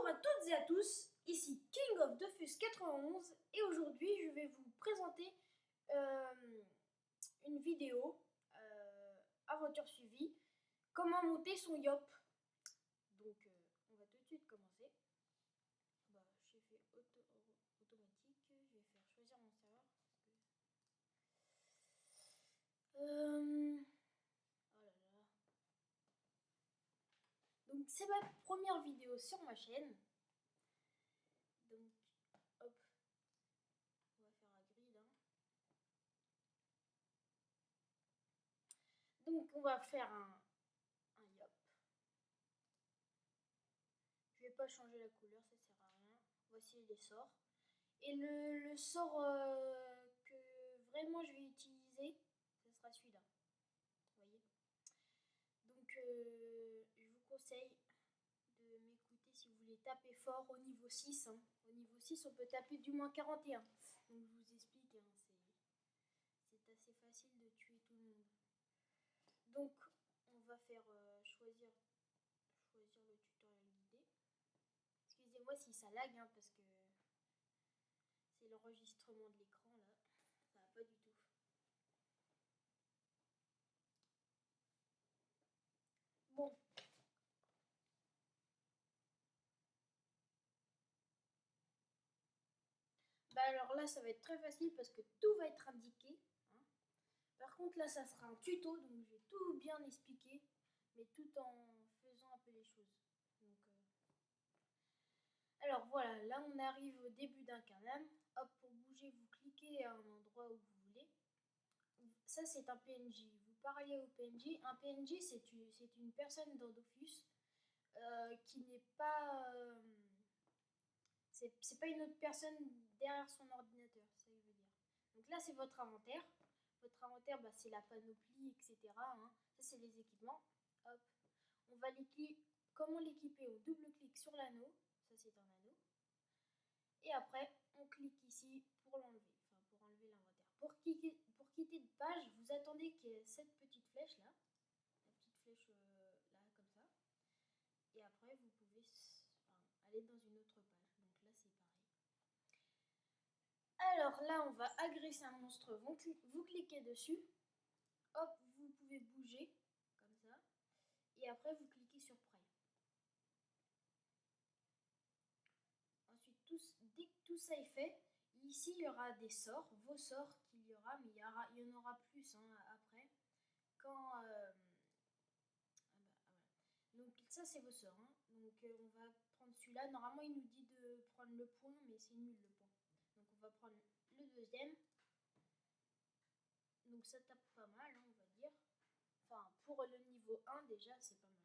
à toutes et à tous, ici King of Dofus 91 et aujourd'hui je vais vous présenter une vidéo aventure suivie, comment monter son Yop. Donc on va tout de suite commencer. J'ai fait automatique, je vais faire choisir mon serveur. Oh là là. Donc c'est ma première vidéo sur ma chaîne. Donc hop, on va faire la grille là. Donc on va faire un Yop. Je vais pas changer la couleur, ça sert à rien. Voici les sorts. Et le sort que vraiment je vais utiliser, ce sera celui-là. Vous voyez. Donc je vous conseille de m'écouter si vous voulez taper fort au niveau 6. Hein. Au niveau 6, on peut taper du moins 41. Donc je vous explique, hein, c'est assez facile de tuer tout le monde. Donc on va faire choisir le tutoriel guidé. Excusez-moi si ça lag, hein, parce que c'est l'enregistrement de l'écran là. Ça va pas du tout. Bon. Bah alors là ça va être très facile parce que tout va être indiqué. Hein. Par contre là ça sera un tuto, donc je vais tout bien expliquer, mais tout en faisant un peu les choses. Donc, alors voilà, là on arrive au début d'un canal. Hop, pour bouger vous cliquez à un endroit où vous voulez. Ça c'est un PNJ, vous parlez au PNJ. Un PNJ c'est une personne dans Dofus qui n'est pas... c'est pas une autre personne derrière son ordinateur, c'est ça que je veux dire. Donc là c'est votre inventaire. Votre inventaire, bah, c'est la panoplie, etc. Hein. Ça c'est les équipements. Hop. On va comment l'équiper? On double-clique sur l'anneau. Ça c'est un anneau. Et après on clique ici pour l'enlever. Enfin pour enlever l'inventaire. Pour quitter de page, vous attendez qu'il y ait cette petite flèche là. La petite flèche là comme ça. Et après vous pouvez aller dans une autre page. Donc là c'est pareil. Alors là on va agresser un monstre. Vous cliquez dessus. Hop, vous pouvez bouger comme ça. Et après vous cliquez sur Prêt. Ensuite, dès que tout ça est fait, ici il y aura des sorts, vos sorts qu'il y aura, mais il y en aura plus hein, après. Quand voilà. Donc ça c'est vos sorts. Hein. Donc on va prendre celui-là. Normalement il nous dit de prendre le point, mais c'est nul le point. Donc on va prendre le deuxième. Donc ça tape pas mal, hein, on va dire. Enfin pour le niveau 1 déjà c'est pas mal.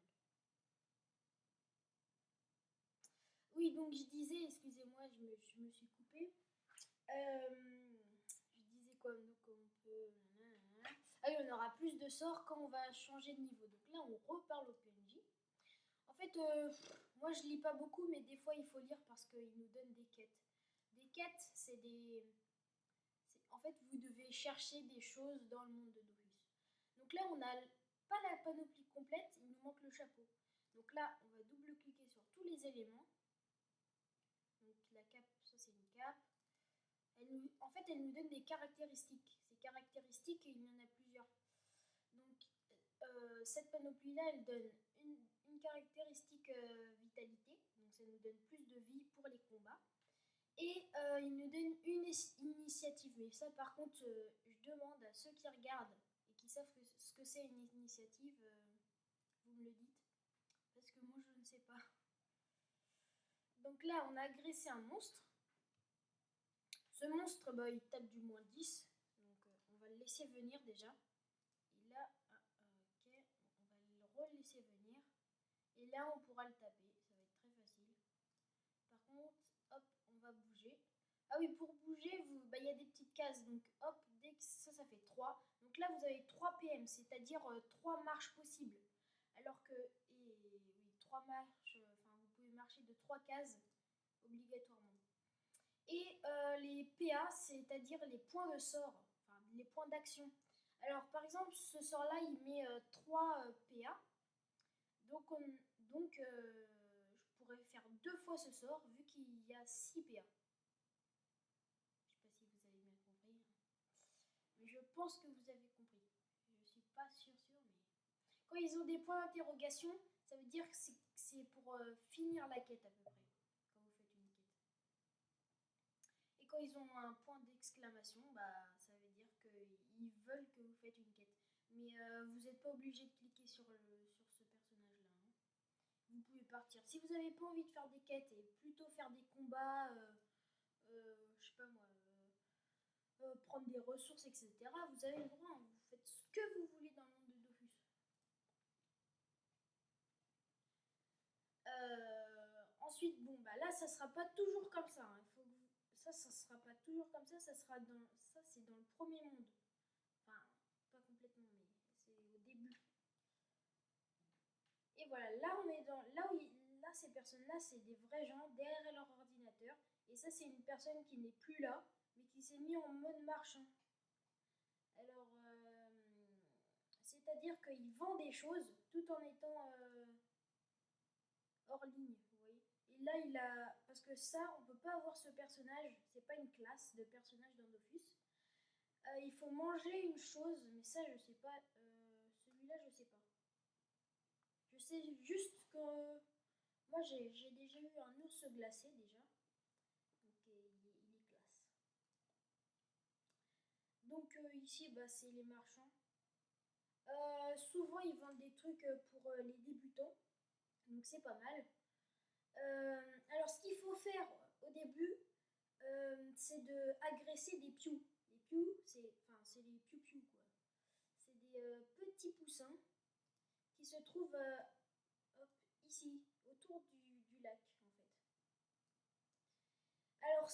Oui, donc je disais, excusez-moi, je me suis coupée. Je disais quoi? Donc on peut... Ah oui, on aura plus de sorts quand on va changer de niveau. Donc là, on reparle au PNJ. En fait, moi je lis pas beaucoup, mais des fois il faut lire parce qu'il nous donne des quêtes. Des quêtes, c'est des... En fait, vous devez chercher des choses dans le monde de Dofus. Donc là, on n'a pas la panoplie complète, il nous manque le chapeau. Donc là, on va double-cliquer sur tous les éléments. Donc la cape, ça c'est une cape. En fait, elle nous donne des caractéristiques. Ces caractéristiques, il y en a plusieurs. Donc cette panoplie-là, elle donne une caractéristique vitalité. Donc ça nous donne plus de vie pour les combats. Et il nous donne une initiative. Mais ça, par contre, je demande à ceux qui regardent et qui savent ce que c'est une initiative, vous me le dites. Parce que moi, je ne sais pas. Donc là, on a agressé un monstre. Ce monstre, bah, il tape du moins 10. Donc on va le laisser venir déjà. Et là, ok, on va le relaisser venir. Et là, on pourra le taper. Ça va être très facile. Par contre, hop, on va bouger. Ah oui, pour bouger, bah, y a des petites cases. Donc hop, dès que ça fait 3. Donc là, vous avez 3 PM, c'est-à-dire 3 marches possibles. Alors que, oui, 3 marches, enfin, vous pouvez marcher de 3 cases obligatoirement. Et les PA, c'est-à-dire les points de sort, enfin les points d'action. Alors par exemple, ce sort-là, il met 3 PA. Donc je pourrais faire 2 fois ce sort vu qu'il y a 6 PA. Je sais pas si vous avez bien compris. Mais je pense que vous avez compris. Je suis pas sûr, mais... Quand ils ont des points d'interrogation, ça veut dire que c'est pour finir la quête à peu près. Quand vous faites une quête. Et quand ils ont un point d'exclamation, bah, ça veut dire qu'ils veulent que vous faites une quête. Mais vous n'êtes pas obligé de cliquer sur ce personnage-là. Hein. Vous pouvez partir. Si vous n'avez pas envie de faire des quêtes et plutôt faire des combats, je sais pas moi, prendre des ressources, etc., vous avez le droit. Hein. Vous faites ce que vous voulez dans le monde de Dofus. Ensuite, bon, bah là, ça sera pas toujours comme ça. Hein. Ça sera pas toujours comme ça. Ça c'est dans le premier monde. Enfin, pas complètement, mais c'est au début. Et voilà, là on est dans là ces personnes-là, c'est des vrais gens derrière leur ordinateur. Et ça, c'est une personne qui n'est plus là, mais qui s'est mis en mode marchand. Alors, c'est-à-dire qu'il vend des choses tout en étant hors ligne, vous voyez. Et là, parce que ça, on peut pas avoir ce personnage. C'est pas une classe de personnage dans Dofus. Il faut manger une chose, mais ça, je sais pas. Celui-là, je sais pas. Je sais juste que moi j'ai déjà eu un ours glacé déjà. Donc il est classe. Donc ici bah, c'est les marchands. Souvent ils vendent des trucs pour les débutants. Donc c'est pas mal. Alors ce qu'il faut faire au début, c'est de agresser des pious. Les pious, c'est les piou-piou quoi. C'est des petits poussins qui se trouvent hop, ici, autour du lac en fait. Alors,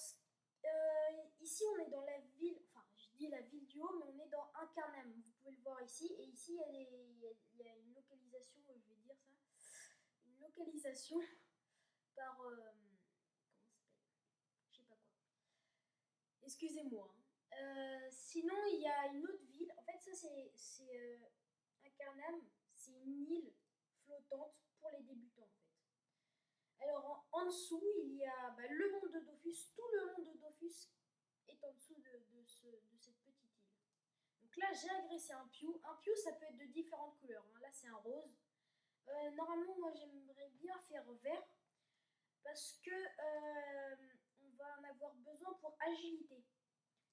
ici on est dans la ville, enfin je dis la ville du haut, mais on est dans Incarnam, vous pouvez le voir ici. Et ici il y a une localisation, je vais dire ça, une localisation par, comment ça s'appelle, je sais pas quoi. Excusez-moi. Hein. Sinon il y a une autre ville, en fait ça c'est Incarnam, c'est une île flottante pour les débutants en fait. Alors en dessous, il y a bah, le monde de Dofus. Tout le monde de Dofus est en dessous de cette petite île. Donc là, j'ai agressé un piou. Un piou, ça peut être de différentes couleurs. Hein. Là, c'est un rose. Normalement, moi, j'aimerais bien faire vert parce que on va en avoir besoin pour agilité.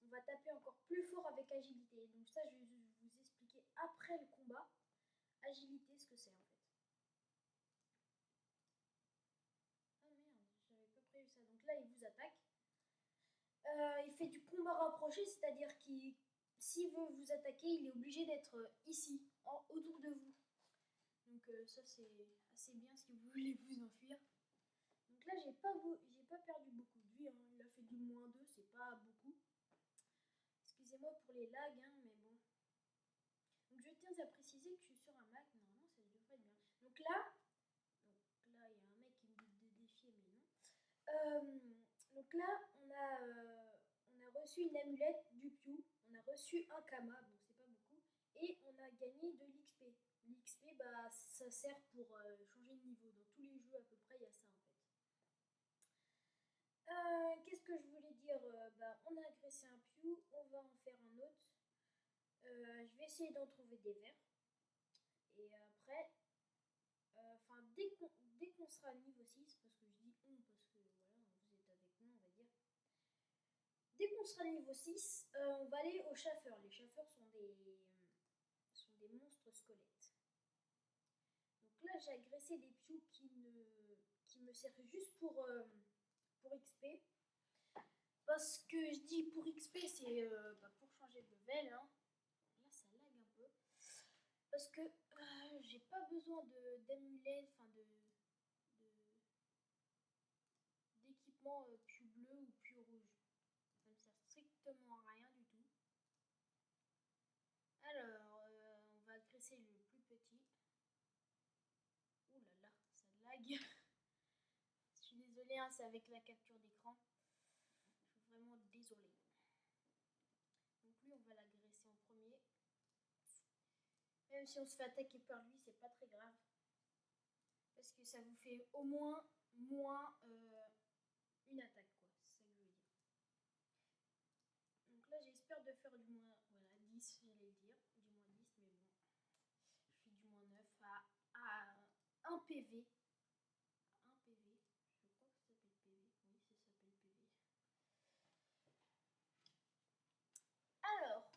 On va taper encore plus fort avec agilité. Donc ça, je vais vous expliquer après le combat. Agilité, ce que c'est en fait. Ah merde, j'avais pas prévu ça. Donc là, il vous attaque. Il fait du combat rapproché, c'est-à-dire qu'il s'il veut vous attaquer, il est obligé d'être ici, autour de vous. Donc ça c'est assez bien si vous voulez vous enfuir. Donc là j'ai pas perdu beaucoup de vie, hein. Il a fait du -2, c'est pas beaucoup. Excusez-moi pour les lags, hein, mais bon. Donc je tiens à préciser que je suis sur un Mac, normalement ça devrait être bien. Donc là il y a un mec qui me dit de défier, mais non. Donc là on a reçu une amulette du Pew, on a reçu un Kama, bon c'est pas beaucoup, et on a gagné de l'XP. L'XP, bah, ça sert pour changer de niveau. Dans tous les jeux à peu près, il y a ça en fait. Qu'est-ce que je voulais dire, bah, on a agressé un Pew, on va en faire un autre. Je vais essayer d'en trouver des verts. Et après, dès qu'on sera à niveau 6, parce que je dis on, parce que voilà, vous êtes avec moi, on va dire. Dès qu'on sera niveau 6, on va aller aux chaffeurs. Les chaffeurs sont des monstres squelettes. Donc là, j'ai agressé des pious qui me servent juste pour XP. Parce que je dis pour XP, c'est bah, pour changer de level. Hein. Là, ça lag un peu. Parce que j'ai pas besoin d'amulets, enfin d'équipement piou bleu ou piou rouge. Ça me sert strictement à rien du tout. Alors, on va agresser le plus petit. Ouh là là, ça lag. Je suis désolée, hein, c'est avec la capture d'écran. Je suis vraiment désolée. Donc lui, on va l'agresser en premier. Même si on se fait attaquer par lui, c'est pas très grave. Parce que ça vous fait au moins moins une attaque, quoi. C'est ça que je veux dire. Donc là, j'espère de faire du moins, voilà, 10, j'allais dire, du moins 10, mais bon, je fais du moins 9 à 1 PV. 1 PV, je crois que ça s'appelle PV, oui, ça s'appelle PV. Alors,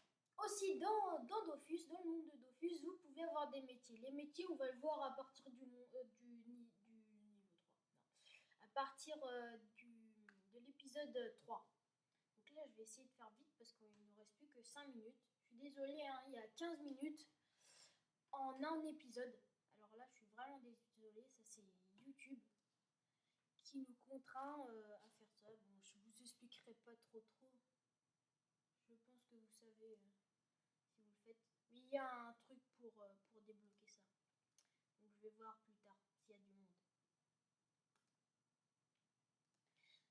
aussi dans Dofus, dans le monde de Dofus, vous pouvez avoir des métiers. Les métiers, on va le voir à partir du niveau 3. Non. À partir de l'épisode 3. Donc là, je vais essayer de faire vite parce qu'il ne nous reste plus que 5 minutes. Je suis désolée, hein, il y a 15 minutes en un épisode. Alors là, je suis vraiment désolée, ça c'est YouTube qui nous contraint à faire ça. Bon, je vous expliquerai pas trop. Je pense que vous savez si vous le faites. Mais il y a un truc pour débloquer ça. Donc je vais voir plus tard s'il y a du monde.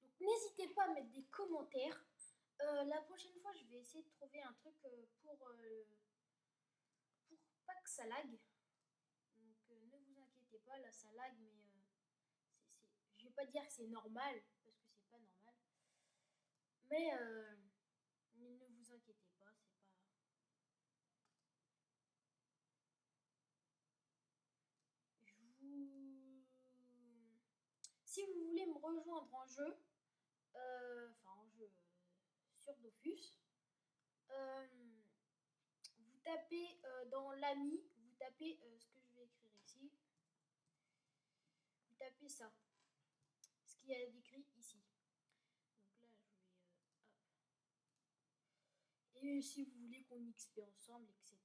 Donc n'hésitez pas à mettre des commentaires. La prochaine fois, je vais essayer de trouver un truc pour pas que ça lag. Donc ne vous inquiétez pas, là ça lag, mais je vais pas dire que c'est normal, parce que c'est pas normal. Mais ne vous inquiétez pas, c'est pas... Si vous voulez me rejoindre en jeu, sur Dofus, vous tapez dans l'ami, vous tapez ce que je vais écrire ici, vous tapez ça, ce qu'il y a écrit ici. Donc là, je vais... hop. Et si vous voulez qu'on XP ensemble, etc.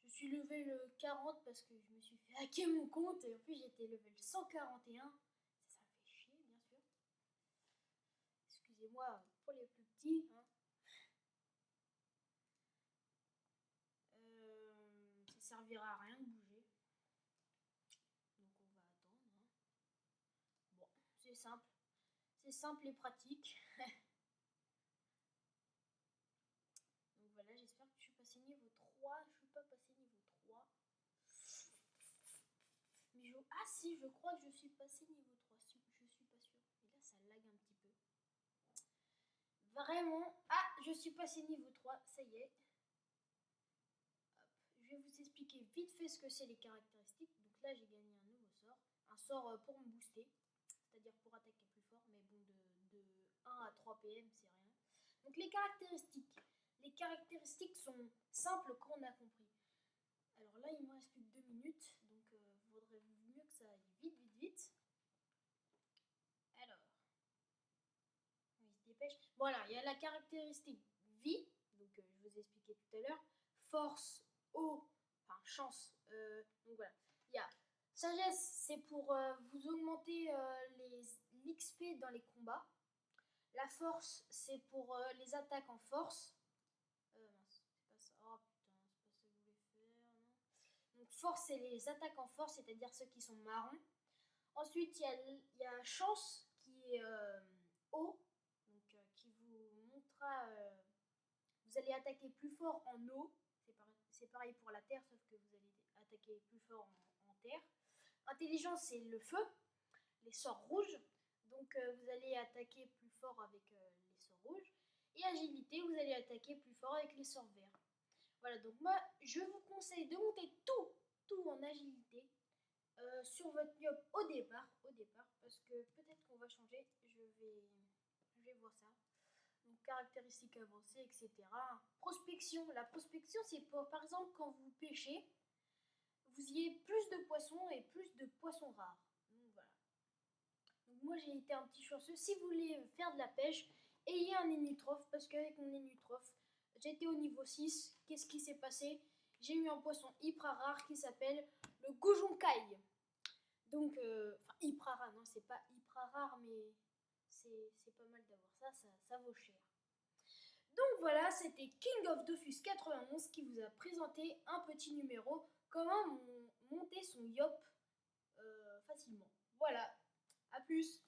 Je suis level 40 parce que je me suis fait hacker mon compte et en plus j'étais level 141. Ça me fait chier, bien sûr. Excusez-moi pour les plus petits. Hein. Ça servira à rien de bouger. Donc on va attendre. Hein. Bon, c'est simple. C'est simple et pratique. Donc voilà, j'espère que je suis passé niveau 3. Je suis pas passé niveau 3. Mais ah si, je crois que je suis passé niveau 3. Je suis pas sûre. Et là, ça lag un petit peu. Vraiment. Ah, je suis passé niveau 3. Ça y est. Hop. Je vais vous expliquer vite fait ce que c'est les caractéristiques. Donc là, j'ai gagné un nouveau sort. Un sort pour me booster. C'est-à-dire pour attaquer plus fort. Mais bon, de 1 à 3 PM, c'est rien. Donc les caractéristiques. Les caractéristiques sont simples quand on a compris. Alors là, il me reste plus que 2 minutes. Donc il vaudrait mieux que ça aille vite. Alors, il se dépêche. Voilà, il y a la caractéristique vie. Donc je vous ai expliqué tout à l'heure. Force, eau, enfin chance. Donc voilà. Il y a sagesse, c'est pour vous augmenter l'XP dans les combats. La force, c'est pour les attaques en force. Mince, c'est pas ça. Oh putain, c'est pas ça que je voulais faire, non. Donc force, c'est les attaques en force, c'est-à-dire ceux qui sont marrons. Ensuite, il y a chance qui est eau, donc qui vous montrera. Vous allez attaquer plus fort en eau. C'est pareil pour la terre, sauf que vous allez attaquer plus fort en terre. Intelligence, c'est le feu, les sorts rouges. Donc vous allez attaquer plus fort avec les sorts rouges. Et agilité, vous allez attaquer plus fort avec les sorts verts. Voilà, donc moi, je vous conseille de monter tout en agilité sur votre myope au départ, parce que peut-être qu'on va changer. Je vais voir ça. Donc caractéristiques avancées, etc. Prospection. La prospection, c'est par exemple quand vous pêchez, vous ayez plus de poissons et plus de poissons rares. Donc voilà. Donc moi j'ai été un petit chanceux. Si vous voulez faire de la pêche, ayez un énutrophe, parce qu'avec mon énutrophe, j'étais au niveau 6. Qu'est-ce qui s'est passé? J'ai eu un poisson hyper rare qui s'appelle le gojonkai. Donc, hyper rare, non, c'est pas hyper rare, mais c'est pas mal d'avoir ça vaut cher. Donc voilà, c'était King of Dofus 91 qui vous a présenté un petit numéro, comment monter son yop facilement. Voilà, à plus.